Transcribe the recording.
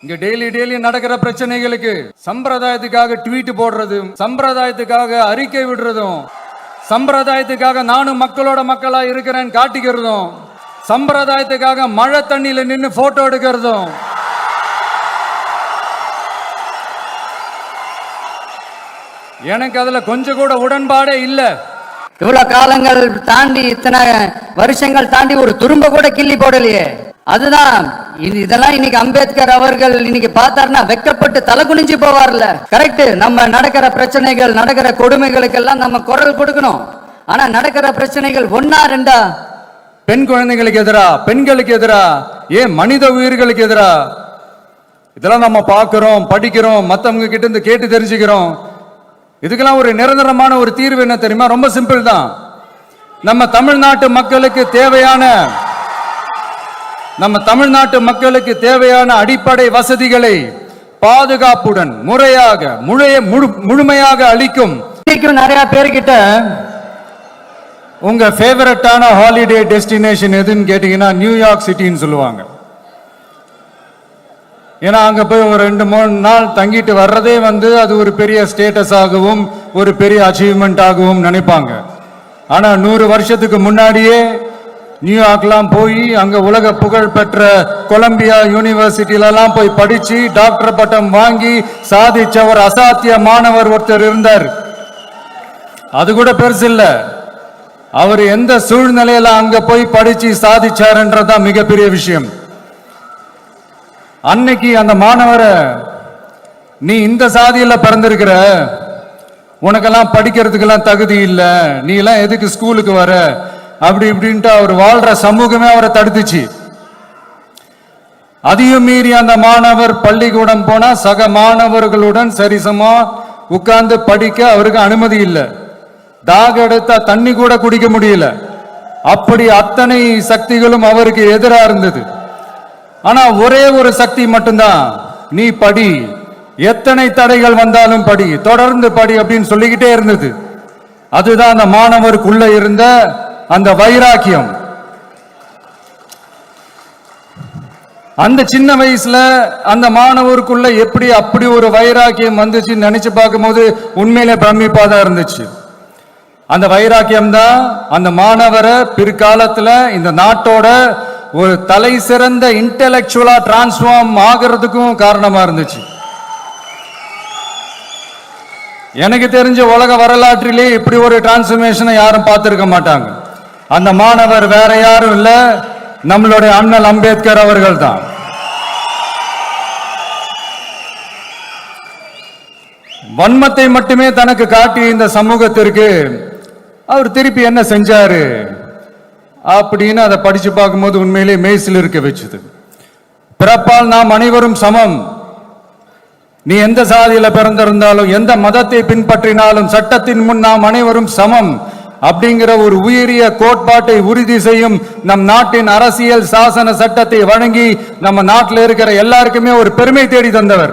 இங்க டெய்லி நடக்கிற பிரச்சனைகளுக்கு சம்பிரதாயத்துக்காக ட்வீட் போடுறதும், சம்பிரதாயத்துக்காக அறிக்கை விடுறதும், சம்பிரதாயத்துக்காக நானும் மக்களோட மக்களா இருக்கிறேன்னு காட்டிக்கிறதும், சம்பிரதாயத்துக்காக மழை தண்ணியில நின்று போட்டோ எடுக்கிறதும், எனக்கு அதுல கொஞ்சம் கூட உடன்பாடே இல்ல. இவ்வளவு காலங்கள் தாண்டி, இத்தனை வருஷங்கள் தாண்டி ஒரு துரும்ப கூட கிள்ளி போடலையே. அதுதான் இதெல்லாம் இன்னைக்கு அம்பேத்கர் அவர்கள் இன்னைக்கு பார்த்தாருன்னா வெக்கப்பட்டு தலை குனிஞ்சு போவார்ல. கரெக்ட். நம்ம நடக்கிற பிரச்சனைகள், நடக்கிற கொடுமைகளுக்கெல்லாம் நம்ம குரல் கொடுக்கணும். ஆனா நடக்கிற பிரச்சனைகள் ஒன்னா ரெண்டா? பெண் குழந்தைகளுக்கு எதிரா, பெண்களுக்கு எதிரா, ஏன் மனித உயிர்களுக்கு எதிரா, இதெல்லாம் நம்ம பார்க்கிறோம், படிக்கிறோம், மற்றவங்க கிட்ட இருந்து கேட்டு தெரிஞ்சுக்கிறோம். இதுக்கெல்லாம் ஒரு நிரந்தரமான ஒரு தீர்வு என்ன தெரியுமா? ரொம்ப சிம்பிள் தான். நம்ம தமிழ்நாட்டு மக்களுக்கு தேவையான அடிப்படை வசதிகளை பாதுகாப்புடன் முறையாக முழுமையாக அளிக்கும். நிறைய பேர்கிட்ட உங்க ஃபேவரட்டான ஹாலிடே டெஸ்டினேஷன் எதுன்னு கேட்டீங்கன்னா நியூயார்க் சிட்டின்னு சொல்லுவாங்க. ஏன்னா அங்க போய் ஒரு 2-3 நாள் தங்கிட்டு வர்றதே அது ஒரு பெரிய ஸ்டேட்டஸ் ஆகவும் ஒரு பெரிய அச்சீவ்மெண்ட் ஆகவும் நினைப்பாங்க. ஆனா 100 வருஷத்துக்கு முன்னாடியே நியூயார்க்லாம் போய் அங்க உலக புகழ் பெற்ற கொலம்பியா யூனிவர்சிட்டியிலலாம் போய் படிச்சு டாக்டர் பட்டம் வாங்கி சாதிச்ச ஒரு அசாத்திய மாணவர் ஒருத்தர் இருந்தார். அது கூட பெருசு இல்ல. அவர் எந்த சூழ்நிலையில அங்க போய் படிச்சு சாதிச்சாருன்றதான் மிகப்பெரிய விஷயம். அன்னைக்கு அந்த மாணவரை, நீ இந்த சாதியில பிறந்திருக்கிற, உனக்கெல்லாம் படிக்கிறதுக்கெல்லாம் தகுதி இல்லை, நீ எல்லாம் எதுக்கு ஸ்கூலுக்கு வர, அப்படி இப்படின்ட்டு அவர் வாழ்ற சமூகமே அவரை தடுத்துச்சு. அதையும் மீறி அந்த மாணவர் பள்ளிக்கூடம் போனா சக மாணவர்களுடன் சரிசமா உட்கார்ந்து படிக்க அவருக்கு அனுமதி இல்லை. தாக எடுத்தா தண்ணி கூட குடிக்க முடியல. அப்படி அத்தனை சக்திகளும் அவருக்கு எதிராக இருந்தது. ஆனா ஒரே ஒரு சக்தி மட்டும்தான், நீ படி, எத்தனை தடைகள் வந்தாலும் படி, தொடர்ந்து படி அப்படின்னு சொல்லிக்கிட்டே இருந்தது. அதுதான் அந்த மாணவருக்குள்ள இருந்த அந்த வைராக்கியம். அந்த சின்ன வயசுல அந்த மாணவருக்குள்ள எப்படி அப்படி ஒரு வைராக்கியம் வந்துச்சு நினைச்சு பார்க்கும்போது உண்மையிலே பிரமிப்பாதான் இருந்துச்சு. அந்த வைராக்கியம் தான் அந்த மாணவரை பிற்காலத்துல இந்த நாட்டோட ஒரு தலை சிறந்த இன்டெலெக்சுவலா டிரான்ஸ்ஃபார்ம் ஆகிறதுக்கும் காரணமா இருந்துச்சு. எனக்கு தெரிஞ்ச உலக வரலாற்றிலே இப்படி ஒரு டிரான்ஸ்ஃபர்மேஷனை யாரும் பார்த்திருக்க மாட்டாங்க. அந்த மாணவர் வேற யாரும் இல்ல, நம்மளுடைய அண்ணல் அம்பேத்கர் அவர்கள் தான். வன்மத்தை மட்டுமே தனக்கு காட்டி இந்த சமூகத்திற்கு அவர் திருப்பி என்ன செஞ்சாரு அப்படின்னு அதை படிச்சு பார்க்கும்போது உண்மையிலே மெய்சில் இருக்க வச்சது. பிறப்பால் நாம் அனைவரும் சமம். நீ எந்த சாதியில பிறந்திருந்தாலும், எந்த மதத்தை பின்பற்றினாலும் சட்டத்தின் முன் நாம் அனைவரும் சமம் அப்படிங்கிற ஒரு உயரிய கோட்பாட்டை உறுதி செய்யும் நம் நாட்டின் அரசியல் சாசன சட்டத்தை வழங்கி நம்ம நாட்டில் இருக்கிற எல்லாருக்குமே ஒரு பெருமை தேடி தந்தவர்.